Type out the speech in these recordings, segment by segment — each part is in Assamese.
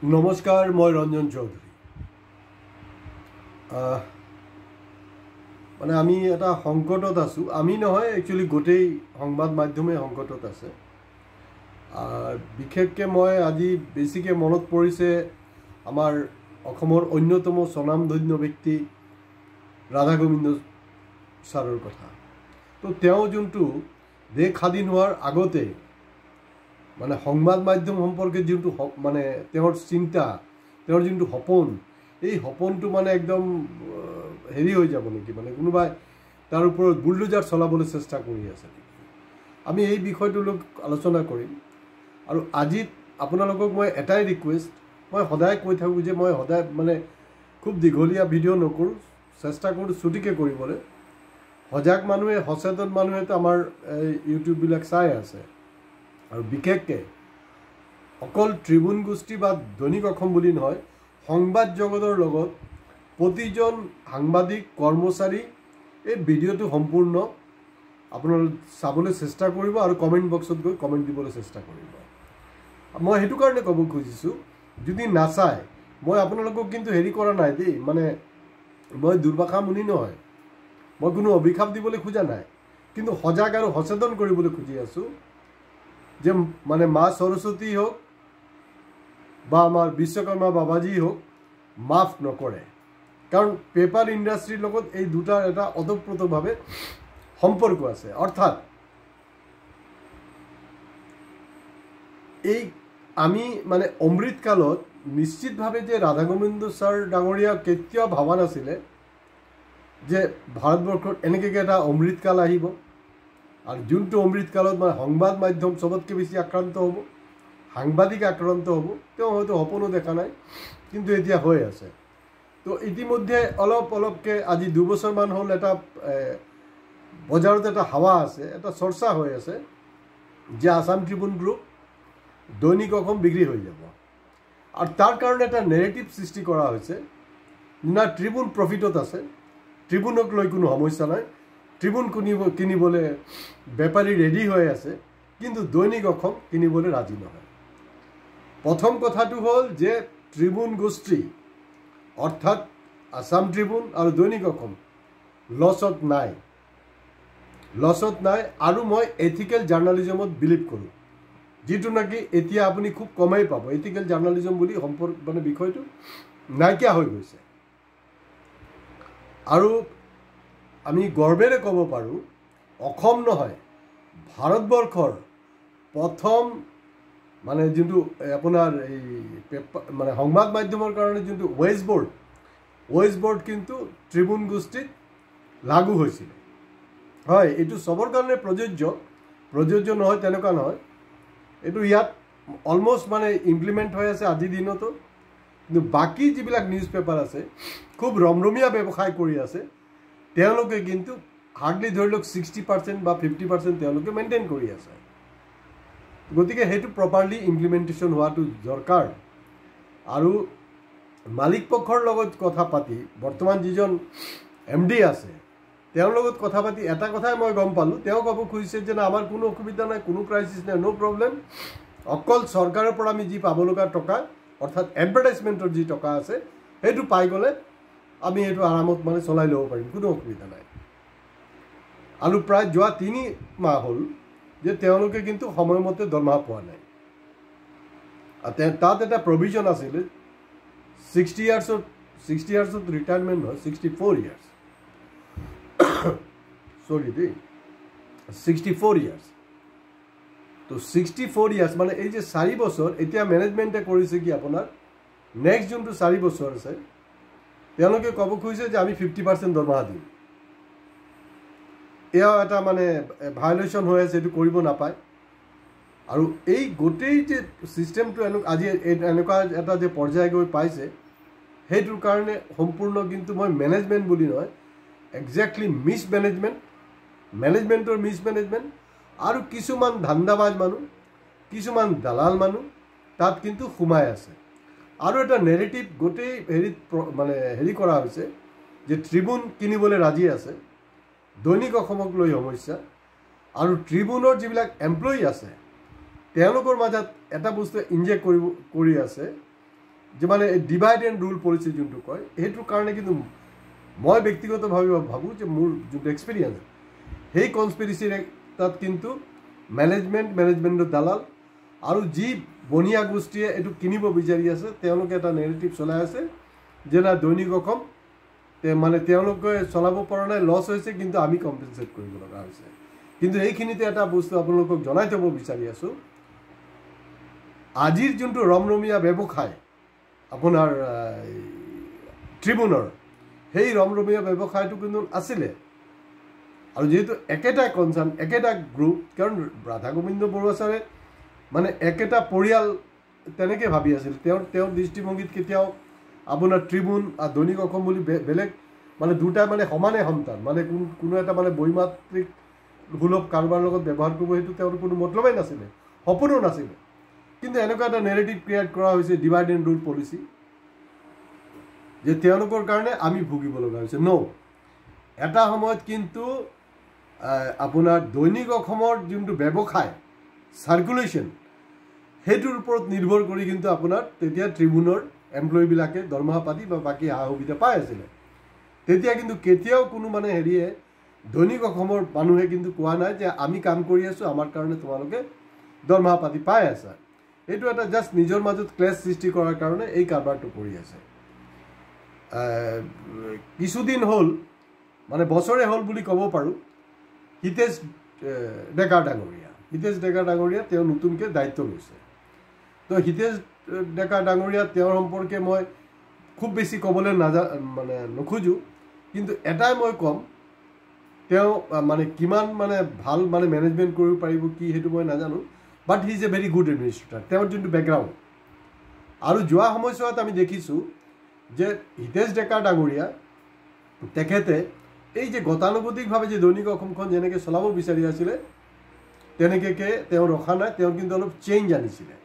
নমস্কাৰ, মই ৰঞ্জন চৌধুৰী। মানে আমি এটা সংকটত আছোঁ। আমি নহয়, একচুৱেলি গোটেই সংবাদ মাধ্যমেই সংকটত আছে। বিশেষকৈ মই আজি বেছিকৈ মনত পৰিছে আমাৰ অসমৰ অন্যতম স্বনামধন্য ব্যক্তি ৰাধা গোবিন্দ ছাৰৰ কথা। তো তেওঁ যোনটো দেশ স্বাধীন হোৱাৰ আগতে মানে সংবাদ মাধ্যম সম্পৰ্কে যোনটো মানে তেওঁৰ চিন্তা, তেওঁৰ যোনটো সপোন, এই সপোনটো মানে একদম হেৰি হৈ যাব নেকি, মানে কোনোবাই তাৰ ওপৰত বুলডোজাৰ চলাবলৈ চেষ্টা কৰি আছে নেকি। আমি এই বিষয়টোলৈ আলোচনা কৰিম। আৰু আজি আপোনালোকক মই এটাই ৰিকুৱেষ্ট, মই সদায় কৈ থাকোঁ যে মই সদায় মানে খুব দীঘলীয়া ভিডিঅ' নকৰোঁ, চেষ্টা কৰোঁ ছুটিকৈ কৰিবলৈ। সজাগ মানুহে, সচেতন মানুহেতো আমাৰ এই ইউটিউববিলাক চাই আছে। আৰু বিশেষকৈ অকল ট্ৰিবিউন গোষ্ঠী বা দৈনিক অসম বুলি নহয়, সংবাদ জগতৰ লগত প্ৰতিজন সাংবাদিক কৰ্মচাৰী এই ভিডিঅ'টো সম্পূৰ্ণ আপোনালোকে চাবলৈ চেষ্টা কৰিব আৰু কমেণ্ট বক্সত গৈ কমেণ্ট দিবলৈ চেষ্টা কৰিব। মই সেইটো কাৰণে ক'ব খুজিছোঁ, যদি নাচায়, মই আপোনালোকক কিন্তু হেৰি কৰা নাই দেই, মানে মই দুৰ্বাশা মুনি নহয়, মই কোনো অভিশাপ দিবলৈ খোজা নাই, কিন্তু সজাগ আৰু সচেতন কৰিবলৈ খুজি আছোঁ যে মানে মা সৰস্বতী হওক বা আমাৰ বিশ্বকৰ্মা বাবাজী হওক, মাফ নকৰে। কাৰণ পেপাৰ ইণ্ডাষ্ট্ৰীৰ লগত এই দুটাৰ এটা ওতঃপ্ৰোতভাৱে সম্পৰ্ক আছে। অৰ্থাৎ এই আমি মানে অমৃতকালত নিশ্চিতভাৱে যে ৰাধা গোবিন্দ ছাৰ ডাঙৰীয়া কেতিয়াও ভবা নাছিলে যে ভাৰতবৰ্ষত এনেকৈ এটা অমৃতকাল আহিব, আৰু যোনটো অমৃতকালত মানে সংবাদ মাধ্যম চবতকৈ বেছি আক্ৰান্ত হ'ব, সাংবাদিক আক্ৰান্ত হ'ব। তেওঁ হয়তো সপোনো দেখা নাই, কিন্তু এতিয়া হৈ আছে। তো ইতিমধ্যে অলপকৈ আজি 2 বছৰমান হ'ল এটা বজাৰত এটা হাৱা আছে, এটা চৰ্চা হৈ আছে যে আছাম ট্ৰিবিউন গ্ৰুপ, দৈনিক অসম বিক্ৰী হৈ যাব। আৰু তাৰ কাৰণে এটা নেৰেটিভ সৃষ্টি কৰা হৈছে, না ট্ৰিবিউন প্ৰফিটত আছে, ট্ৰিবিউনক লৈ কোনো সমস্যা নাই, ট্ৰিবিউন কিনিবলৈ বেপাৰী ৰেডি হৈ আছে, কিন্তু দৈনিক অসম কিনিবলৈ ৰাজি নহয়। প্ৰথম কথাটো হ'ল যে ট্ৰিবিউন গোষ্ঠী অৰ্থাৎ আছাম ট্ৰিবিউন আৰু দৈনিক অসম লছত নাই। আৰু মই এথিকেল জাৰ্ণালিজমত বিলিভ কৰোঁ, যিটো নেকি এতিয়া আপুনি খুব কমেই পাব। এথিকেল জাৰ্ণালিজম বুলি মানে বিষয়টো নাইকিয়া হৈ গৈছে। আৰু আমি গৰ্বেৰে ক'ব পাৰোঁ, অসম নহয়, ভাৰতবৰ্ষৰ প্ৰথম মানে যোনটো আপোনাৰ এই মানে সংবাদ মাধ্যমৰ কাৰণে যোনটো ৱেজ বৰ্ড কিন্তু ট্ৰিবিউন গোষ্ঠীত লাগু হৈছিল। হয়, এইটো চবৰ কাৰণে প্ৰযোজ্য নহয় তেনেকুৱা নহয়, এইটো ইয়াত অলমষ্ট মানে ইমপ্লিমেণ্ট হৈ আছে আজিৰ দিনতো। কিন্তু বাকী যিবিলাক নিউজ পেপাৰ আছে, খুব ৰমৰমীয়া ব্যৱসায় কৰি আছে, তেওঁলোকে কিন্তু হাৰ্ডলি ধৰি লওক 60% বা 50% তেওঁলোকে মেইনটেইন কৰি আছে। গতিকে সেইটো প্ৰপাৰলি ইমপ্লিমেণ্টেশ্যন হোৱাটো দৰকাৰ। আৰু মালিক পক্ষৰ লগত কথা পাতি, বৰ্তমান যিজন MD আছে, তেওঁৰ লগত কথা পাতি এটা কথাই মই গম পালোঁ, তেওঁ ক'ব খুজিছে যে আমাৰ কোনো অসুবিধা নাই, কোনো ক্ৰাইচিছ নাই, ন' প্ৰব্লেম। অকল চৰকাৰৰ পৰা আমি যি পাব লগা টকা, অৰ্থাৎ এডভাৰটাইজমেণ্টৰ যি টকা আছে, সেইটো পাই গ'লে আমি এইটো আৰামত মানে চলাই ল'ব পাৰিম, কোনো অসুবিধা নাই। আৰু প্ৰায় যোৱা 3 মাহ হ'ল যে তেওঁলোকে কিন্তু সময়মতে দৰমহা পোৱা নাই। তাত এটা প্ৰভিজন আছিলে 60 ইয়াৰ্ছত ৰিটায়াৰমেণ্ট নহয়, 64 ইয়াৰ্ছ, চৰি দেই, 64 ইয়াৰ্ছ। তো 64 ইয়াৰ্ছ মানে এই যে 4 বছৰ, এতিয়া মেনেজমেণ্টে কৰিছে কি আপোনাৰ নেক্সট যোনটো 4 বছৰ আছে, তেওঁলোকে ক'ব খুজিছে যে আমি 50% দৰমহা দিম। এয়াও এটা মানে ভায়লেশ্যন হৈ আছে, এইটো কৰিব নাপায়। আৰু এই গোটেই যে ছিষ্টেমটো আজি এনেকুৱা এটা যে পৰ্যায় গৈ পাইছে, সেইটোৰ কাৰণে সম্পূৰ্ণ কিন্তু মই মেনেজমেণ্ট বুলি নহয়, একজেক্টলি মেনেজমেণ্টৰ মিছমেনেজমেণ্ট আৰু কিছুমান ধান্দাবাজ মানুহ, কিছুমান দালাল মানুহ তাত কিন্তু সোমাই আছে। আৰু এটা নেৰেটিভ গোটেই হেৰি কৰা হৈছে যে ট্ৰিবিউন কিনিবলৈ ৰাজি আছে, দৈনিক অসমক লৈ সমস্যা। আৰু ট্ৰিবিউনৰ যিবিলাক এমপ্লয়ী আছে, তেওঁলোকৰ মাজত এটা বস্তু ইনজেক্ট কৰি আছে যে মানে ডিভাইড এণ্ড ৰুল পলিচি যোনটো কয় সেইটোৰ কাৰণে কিন্তু মই ব্যক্তিগতভাৱে ভাবোঁ যে মোৰ যোনটো এক্সপিৰিয়েঞ্চ সেই কনস্পিৰেচিৰ তাত কিন্তু মেনেজমেণ্টৰ দালাল আৰু যি বনিয়া গোষ্ঠীয়ে এইটো কিনিব বিচাৰি আছে তেওঁলোকে এটা নেৰেটিভ চলাই আছে যে না দৈনিক অসম মানে তেওঁলোকে চলাব পৰা নাই লছ হৈছে কিন্তু আমি কম্পেনচেট কৰিব লগা হৈছে কিন্তু এইখিনিতে এটা বস্তু আপোনালোকক জনাই থ'ব বিচাৰি আছোঁ আজিৰ যোনটো ৰমৰমীয়া ব্যৱসায় আপোনাৰ ট্ৰিবিউনৰ সেই ৰমৰমীয়া ব্যৱসায়টো কিন্তু আছিলে আৰু যেহেতু একেটা কনচাৰ্ণ একেটা গ্ৰুপ কাৰণ ৰাধা গোবিন্দ বৰুৱা ছাৰে মানে একেটা পৰিয়াল তেনেকৈ ভাবি আছিল তেওঁৰ দৃষ্টিভংগীত কেতিয়াও আপোনাৰ ট্ৰিবিউন আৰু দৈনিক অসম বুলি বেলেগ মানে দুটা মানে সমানে সন্তান মানে কোনো এটা মানে বৈমাত্ৰিক সুলভ কাৰোবাৰ লগত ব্যৱহাৰ কৰিব সেইটো তেওঁৰ কোনো মতলবেই নাছিলে সপোনো নাছিলে কিন্তু এনেকুৱা এটা নেৰেটিভ ক্ৰিয়েট কৰা হৈছে ডিভাইড এণ্ড ৰুল পলিচি যে তেওঁলোকৰ কাৰণে আমি ভুগিব লগা হৈছে এটা সময়ত কিন্তু আপোনাৰ দৈনিক অসমৰ যোনটো ব্যৱসায় চাৰ্কুলেশ্যন সেইটোৰ ওপৰত নিৰ্ভৰ কৰি কিন্তু আপোনাৰ তেতিয়া ট্ৰিবিউনৰ এমপ্লয়ীবিলাকে দৰমহা পাতি বা বাকী সা সুবিধা পাই আছিলে তেতিয়া কিন্তু কেতিয়াও কোনো মানে হেৰিয়ে দৈনিক অসমৰ মানুহে কিন্তু কোৱা নাই যে আমি কাম কৰি আছোঁ আমাৰ কাৰণে তোমালোকে দৰমহা পাতি পাই আছা এইটো এটা জাষ্ট নিজৰ মাজত ক্লেছ সৃষ্টি কৰাৰ কাৰণে এই কাৰবাৰটো কৰি আছে কিছুদিন হ'ল মানে বছৰে হ'ল বুলি ক'ব পাৰোঁ হিতেশ ডেকা ডাঙৰীয়া তেওঁ নতুনকৈ দায়িত্ব লৈছে তো হিতেশ ডেকা ডাঙৰীয়া তেওঁৰ সম্পৰ্কে মই খুব বেছি ক'বলৈ মানে নোখোজোঁ কিন্তু এটাই মই ক'ম তেওঁ মানে কিমান মানে ভাল মানে মেনেজমেণ্ট কৰিব পাৰিব কি সেইটো মই নাজানো but he is a very good administrator তেওঁৰ যোনটো বেকগ্ৰাউণ্ড আৰু যোৱা সময়ছোৱাত আমি দেখিছোঁ যে হিতেশ ডেকা ডাঙৰীয়া তেখেতে এই যে গতানুগতিকভাৱে যে দৈনিক অসমখন যেনেকৈ চলাব বিচাৰি আছিলে তেনেকৈ তেওঁ ৰখা নাই তেওঁ কিন্তু অলপ চেঞ্জ আনিছিলে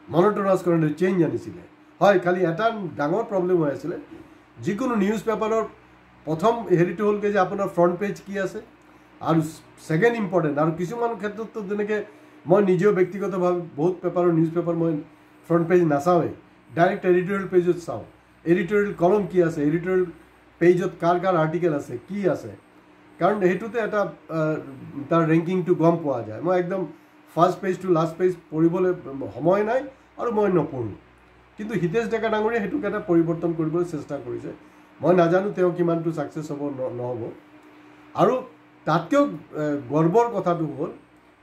মনোটনাছকৰণে চেঞ্জ আনিছিলে হয় খালি এটা ডাঙৰ প্ৰব্লেম হৈ আছিলে যিকোনো নিউজ পেপাৰৰ প্ৰথম হেৰিটো হ'লগৈ যে আপোনাৰ ফ্ৰণ্ট পেজ কি আছে আৰু ছেকেণ্ড ইম্পৰ্টেণ্ট আৰু কিছুমান ক্ষেত্ৰততো যেনেকৈ মই নিজেও ব্যক্তিগতভাৱে বহুত পেপাৰৰ নিউজ পেপাৰ মই ফ্ৰণ্ট পেজ নাচাওঁৱেই ডাইৰেক্ট এডিটৰিয়েল পেজত চাওঁ এডিটৰিয়েল কলম কি আছে এডিটৰিয়েল পেজত কাৰ আৰ্টিকেল আছে কি আছে কাৰণ সেইটোতে এটা তাৰ ৰেংকিংটো গম পোৱা যায় মই একদম first page to last page পঢ়িবলৈ সময় নাই আৰু মই নপঢ়োঁ কিন্তু হিতেশ ডেকা ডাঙৰীয়া সেইটোক এটা পৰিৱৰ্তন কৰিবলৈ চেষ্টা কৰিছে মই নাজানো তেওঁ কিমানটো ছাকচেছ হ'ব নহ'ব আৰু তাতকৈও গৰ্বৰ কথাটো হ'ল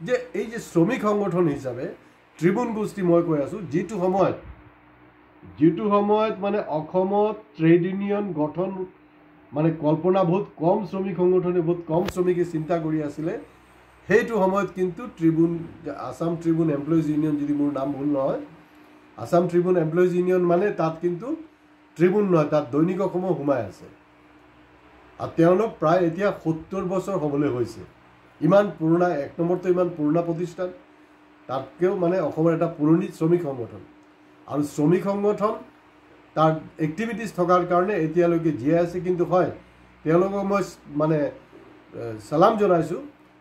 যে এই যে শ্ৰমিক সংগঠন হিচাপে ট্ৰিবিউন গোষ্ঠী মই কৈ আছোঁ যিটো সময়ত মানে অসমত ট্ৰেড ইউনিয়ন গঠন মানে কল্পনা বহুত কম শ্ৰমিক সংগঠনে বহুত কম শ্ৰমিকে চিন্তা কৰি আছিলে সেইটো সময়ত কিন্তু Tribune Assam Tribune employees union যদি মোৰ নাম ভুল নহয় আসাম ট্ৰিবিউন এমপ্লয়িজ ইউনিয়ন মানে তাত কিন্তু ট্ৰিবিউন নহয় তাত দৈনিক অসমো সোমাই আছে আৰু তেওঁলোক প্ৰায় এতিয়া 70 বছৰ হ'বলৈ হৈছে ইমান পুৰণা এক নম্বৰটো ইমান পুৰণা প্ৰতিষ্ঠান তাতকৈও মানে অসমৰ এটা পুৰণি শ্ৰমিক সংগঠন আৰু শ্ৰমিক সংগঠন তাৰ এক্টিভিটিজ থকাৰ কাৰণে এতিয়ালৈকে জীয়াই আছে কিন্তু হয় তেওঁলোকক মই মানে সালাম জনাইছোঁ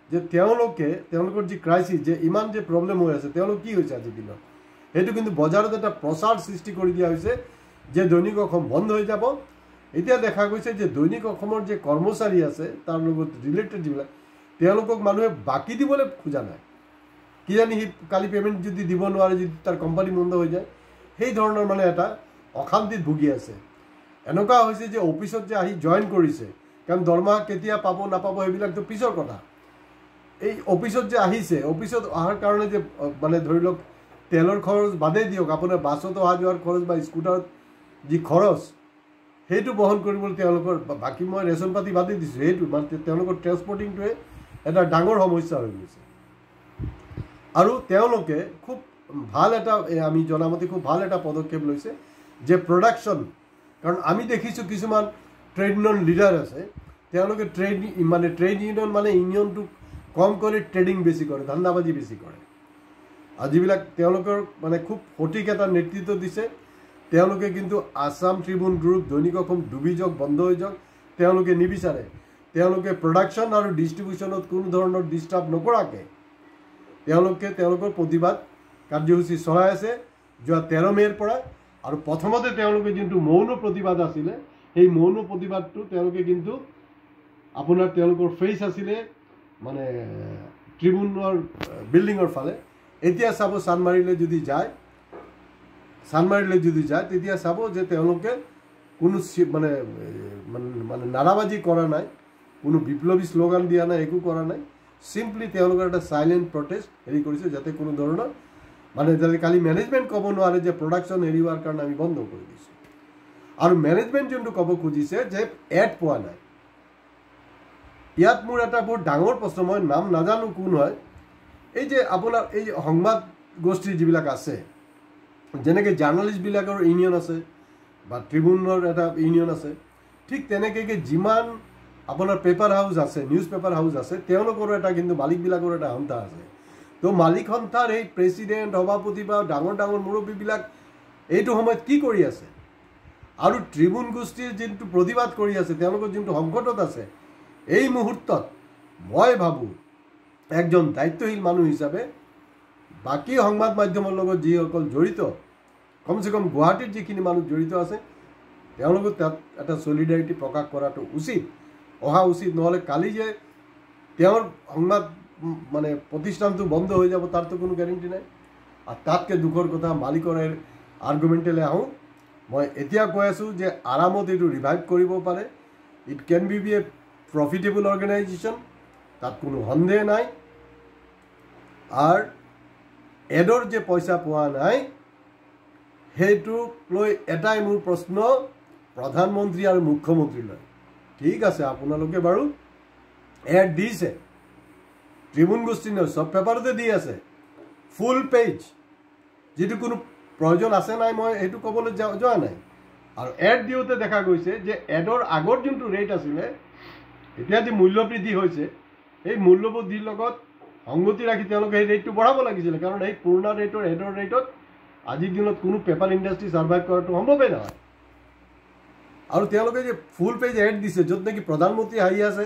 যে তেওঁলোকৰ যি ক্ৰাইচিছ যে ইমান যে প্ৰব্লেম হৈ আছে তেওঁলোক কি হৈছে আজিৰ দিনত সেইটো কিন্তু বজাৰত এটা প্ৰচাৰ সৃষ্টি কৰি দিয়া হৈছে যে দৈনিক অসম বন্ধ হৈ যাব এতিয়া দেখা গৈছে যে দৈনিক অসমৰ যে কৰ্মচাৰী আছে তাৰ লগত ৰিলেটেড যিবিলাক তেওঁলোকক মানুহে বাকী দিবলৈ খোজা নাই কিজানি সি কালি পে'মেণ্ট যদি দিব নোৱাৰে যদি তাৰ কোম্পানী বন্ধ হৈ যায় সেই ধৰণৰ মানে এটা অশান্তিত ভুগি আছে এনেকুৱা হৈছে যে অফিচত যে আহি জইন কৰিছে কাৰণ দৰমহা কেতিয়া পাব নাপাব সেইবিলাকতো পিছৰ কথা এই অফিচত যে আহিছে অফিচত অহাৰ কাৰণে যে মানে ধৰি লওক তেলৰ খৰচ বাদেই দিয়ক আপোনাৰ বাছত অহা যোৱাৰ খৰচ বা স্কুটাৰত যি খৰচ সেইটো বহন কৰিবলৈ তেওঁলোকৰ বাকী মই ৰেচন পাতি বাদেই দিছোঁ সেইটো মানে তেওঁলোকৰ ট্ৰেন্সপৰ্টিংটোৱে এটা ডাঙৰ সমস্যা হৈ গৈছে আৰু তেওঁলোকে খুব ভাল এটা আমি জনামতে খুব ভাল এটা পদক্ষেপ লৈছে যে প্ৰডাকশ্যন কাৰণ আমি দেখিছোঁ কিছুমান ট্ৰেড ইউনিয়ন লিডাৰ আছে তেওঁলোকে ট্ৰেড ইউনিয়ন মানে ইউনিয়নটো কম কৰি ট্ৰেডিং বেছি কৰে ধান্দাবাজি বেছি কৰে আৰু যিবিলাক তেওঁলোকৰ মানে খুব সঠিক এটা নেতৃত্ব দিছে তেওঁলোকে কিন্তু আসাম ট্ৰিবিউন গ্ৰুপ দৈনিক অসম ডুবি যাওক বন্ধ হৈ যাওক তেওঁলোকে নিবিচাৰে তেওঁলোকে প্ৰডাকশ্যন আৰু ডিষ্ট্ৰিবিউশ্যনত কোনো ধৰণৰ ডিষ্টাৰ্ব নকৰাকৈ তেওঁলোকৰ প্ৰতিবাদ কাৰ্যসূচী চলাই আছে যোৱা 13 মে'ৰ পৰা আৰু প্ৰথমতে তেওঁলোকে যোনটো মৌন প্ৰতিবাদ আছিলে সেই মৌন প্ৰতিবাদটো তেওঁলোকে কিন্তু আপোনাৰ তেওঁলোকৰ ফেচ আছিলে মানে ট্ৰিবিউনৰ বিল্ডিঙৰ ফালে। এতিয়া চাব চানমাৰিলৈ যদি যায় তেতিয়া চাব যে তেওঁলোকে কোনো মানে মানে নাৰাবাজি কৰা নাই, কোনো বিপ্লৱী শ্লোগান দিয়া নাই, একো কৰা নাই। চিম্পলি তেওঁলোকৰ এটা চাইলেণ্ট প্ৰটেষ্ট হেৰি কৰিছে, যাতে কোনো ধৰণৰ মানে যাতে কালি মেনেজমেণ্ট ক'ব নোৱাৰে যে প্ৰডাকশ্যন এৰিওৱাৰ কাৰণে আমি বন্ধ কৰি দিছোঁ। আৰু মেনেজমেণ্ট যোনটো ক'ব খুজিছে যে এড পোৱা নাই। ইয়াত মোৰ এটা বহুত ডাঙৰ প্ৰশ্ন, মই নাম নাজানো কোন হয়, এই যে আপোনাৰ এই সংবাদ গোষ্ঠী যিবিলাক আছে, যেনেকৈ জাৰ্ণালিষ্টবিলাকৰ ইউনিয়ন আছে বা ট্ৰিবিউনৰ এটা ইউনিয়ন আছে, ঠিক তেনেকৈ যিমান আপোনাৰ পেপাৰ হাউচ আছে, নিউজ পেপাৰ হাউচ আছে, তেওঁলোকৰো এটা কিন্তু মালিকবিলাকৰ এটা সন্থা আছে। তো মালিক সন্থাৰ এই প্ৰেচিডেণ্ট, সভাপতি বা ডাঙৰ ডাঙৰ মুৰব্বীবিলাক এইটো সময়ত কি কৰি আছে? আৰু ট্ৰিবিউন গোষ্ঠীৰ যোনটো প্ৰতিবাদ কৰি আছে, তেওঁলোকৰ যোনটো সংকটত আছে, এই মুহূৰ্তত মই ভাবোঁ একজন দায়িত্বশীল মানুহ হিচাপে বাকী সংবাদ মাধ্যমৰ লগত যিসকল জড়িত, কমচে কম গুৱাহাটীত যিখিনি মানুহ জড়িত আছে, তেওঁলোকে তাত এটা ছলিডাৰিটি প্ৰকাশ কৰাটো উচিত, অহা উচিত। নহ'লে কালি যে তেওঁৰ সংবাদ মানে প্ৰতিষ্ঠানটো বন্ধ হৈ যাব তাৰতো কোনো গেৰেণ্টি নাই। আৰু তাতকৈ দুখৰ কথা, মালিকৰ আৰ্গুমেণ্টেলৈ আহোঁ, মই এতিয়া কৈ আছোঁ যে আৰামত এইটো ৰিভাইভ কৰিব পাৰে। It can be a profitable organisation, তাত কোনো সন্দেহ নাই। আৰু এডৰ যে পইচা পোৱা নাই সেইটোক লৈ এটাই মোৰ প্ৰশ্ন প্ৰধানমন্ত্ৰী আৰু মুখ্যমন্ত্ৰীলৈ। ঠিক আছে, আপোনালোকে বাৰু এড দিছে, ট্ৰিবিউন গোষ্ঠী নহয়, চব পেপাৰতে দি আছে, ফুল পেজ, যিটো কোনো প্ৰয়োজন আছে নাই মই সেইটো ক'বলৈ যোৱা নাই। আৰু এড দিওঁতে দেখা গৈছে যে এডৰ আগৰ যোনটো ৰেট আছিলে, এতিয়া যি মূল্য বৃদ্ধি হৈছে, সেই মূল্য বৃদ্ধিৰ লগত সংগতি ৰাখি তেওঁলোকে সেই ৰেটটো বঢ়াব লাগিছিলে। কাৰণ এই পুৰণা ৰেটৰ এডৰ ৰেটত আজিৰ দিনত কোনো পেপাৰ ইণ্ডাষ্ট্ৰী ছাৰ্ভাইভ কৰাটো সম্ভৱেই নহয়। আৰু তেওঁলোকে যে ফুল পেজ এড দিছে, য'ত নেকি প্ৰধানমন্ত্ৰী আহি আছে,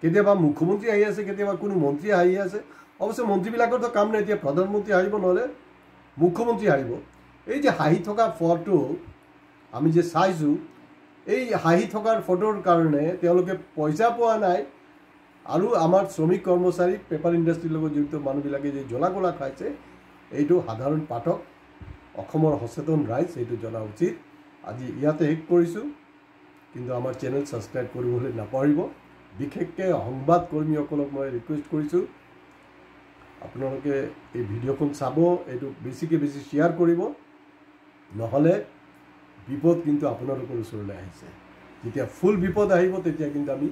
কেতিয়াবা মুখ্যমন্ত্ৰী আহি আছে, কেতিয়াবা কোনো মন্ত্ৰী আহি আছে। অৱশ্যে মন্ত্ৰীবিলাকৰতো কাম নাই, এতিয়া প্ৰধানমন্ত্ৰী আহিব নহ'লে মুখ্যমন্ত্ৰী আহিব। এই যে হাঁহি থকা ফটো আমি যে চাইছোঁ, এই হাঁহি থকাৰ ফটোৰ কাৰণে তেওঁলোকে পইচা পোৱা নাই। আৰু আমাৰ শ্ৰমিক কৰ্মচাৰী, পেপাৰ ইণ্ডাষ্ট্ৰীৰ লগত জড়িত মানুহবিলাকে যে জ্বলা গোলা খাইছে, এইটো সাধাৰণ পাঠক, অসমৰ সচেতন ৰাইজ এইটো জনা উচিত। আজি ইয়াতে শেষ কৰিছোঁ, কিন্তু আমাৰ চেনেল ছাবস্ক্ৰাইব কৰিবলৈ নাপাহৰিব। বিশেষকৈ সংবাদ কৰ্মীসকলক মই ৰিকুৱেষ্ট কৰিছোঁ, আপোনালোকে এই ভিডিঅ'খন চাব, এইটো বেছিকৈ বেছি শ্বেয়াৰ কৰিব, নহ'লে বিপদ কিন্তু আপোনালোকৰ ওচৰলৈ আহিছে। যেতিয়া ফুল বিপদ আহিব তেতিয়া কিন্তু আমি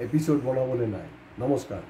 এপিছ'ড বনাবলৈ নাই। নমস্কাৰ।